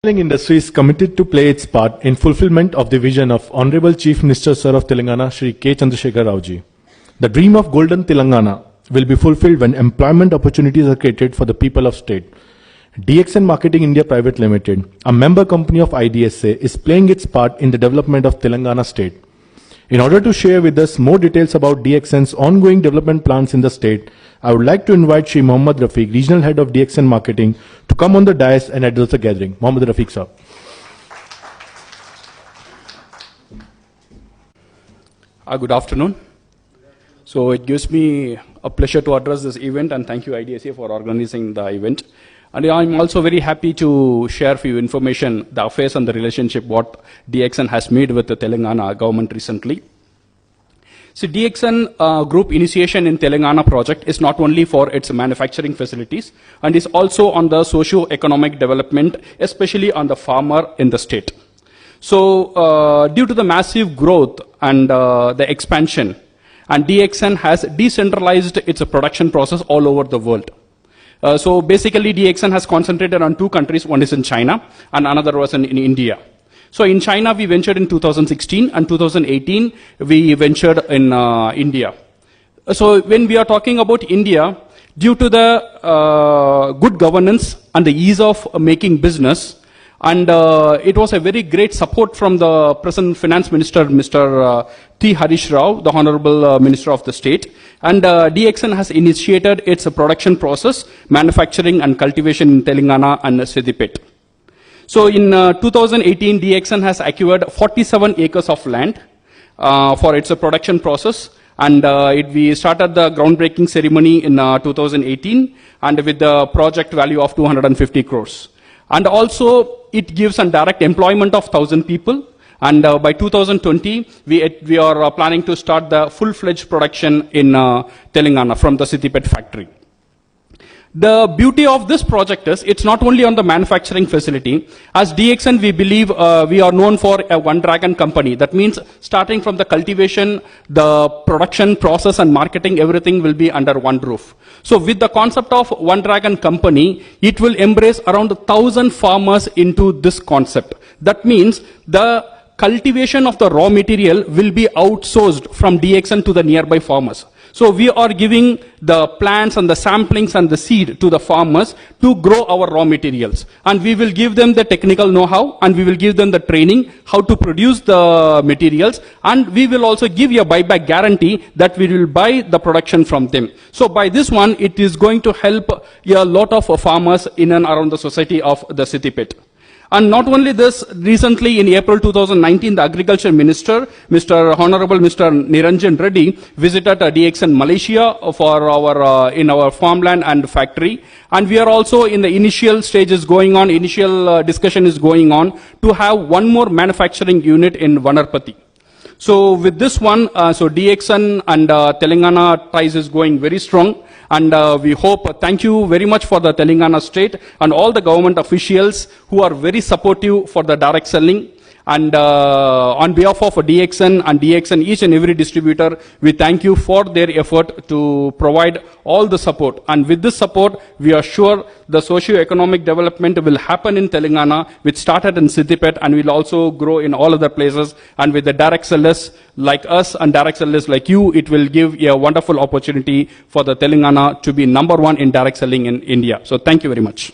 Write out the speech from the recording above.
Manufacturing industry is committed to play its part in fulfillment of the vision of Honorable Chief Minister Sir of Telangana, Shri K. Chandrasekhar Rao ji. The dream of Golden Telangana will be fulfilled when employment opportunities are created for the people of state. DXN Marketing India Private Limited, a member company of IDSA, is playing its part in the development of Telangana state. In order to share with us more details about DXN's ongoing development plans in the state, I would like to invite Shri Mohammad Rafiq, Regional Head of DXN Marketing, to come on the dais and address the gathering. Mohammad Rafiq, sir. Good afternoon. So it gives me a pleasure to address this event, and thank you IDSA for organizing the event. And I'm also very happy to share for you information, the affairs and the relationship what DXN has made with the Telangana government recently. So DXN group initiation in Telangana project is not only for its manufacturing facilities and is also on the socio-economic development, especially on the farmer in the state. So due to the massive growth and the expansion, and DXN has decentralized its production process all over the world. So basically DXN has concentrated on two countries, one is in China and another was in India. So in China we ventured in 2016 and 2018 we ventured in India. So when we are talking about India, due to the good governance and the ease of making business, and it was a very great support from the present Finance Minister, Mr. T. Harish Rao, the Honorable Minister of the State. And DXN has initiated its production process, manufacturing and cultivation in Telangana and Siddipet. So in 2018, DXN has acquired 47 acres of land for its production process. And we started the groundbreaking ceremony in 2018 and with the project value of 250 crores. And also it gives a direct employment of 1,000 people. And by 2020, we are planning to start the full-fledged production in Telangana from the Siddipet factory. The beauty of this project is it's not only on the manufacturing facility. As DXN, we believe we are known for a one dragon company. That means starting from the cultivation, the production process and marketing, everything will be under one roof. So with the concept of one dragon company, it will embrace around 1,000 farmers into this concept. That means the cultivation of the raw material will be outsourced from DXN to the nearby farmers. So we are giving the plants and the samplings and the seed to the farmers to grow our raw materials. And we will give them the technical know-how and we will give them the training how to produce the materials. And we will also give you a buyback guarantee that we will buy the production from them. So by this one, it is going to help a lot of farmers in and around the society of the Siddipet. And not only this, recently in April 2019, the Agriculture Minister, Honorable Mr. Niranjan Reddy, visited DXN Malaysia for our in our farmland and factory. And we are also in the initial stages going on, initial discussion is going on to have one more manufacturing unit in Vanarpati. So with this one, so DXN and Telangana ties is going very strong. And we hope, thank you very much for the Telangana state and all the government officials who are very supportive for the direct selling. And on behalf of DXN and DXN, each and every distributor, we thank you for their effort to provide all the support. And with this support, we are sure the socio-economic development will happen in Telangana, which started in Siddipet and will also grow in all other places. And with the direct sellers like us and direct sellers like you, it will give a wonderful opportunity for the Telangana to be #1 in direct selling in India. So thank you very much.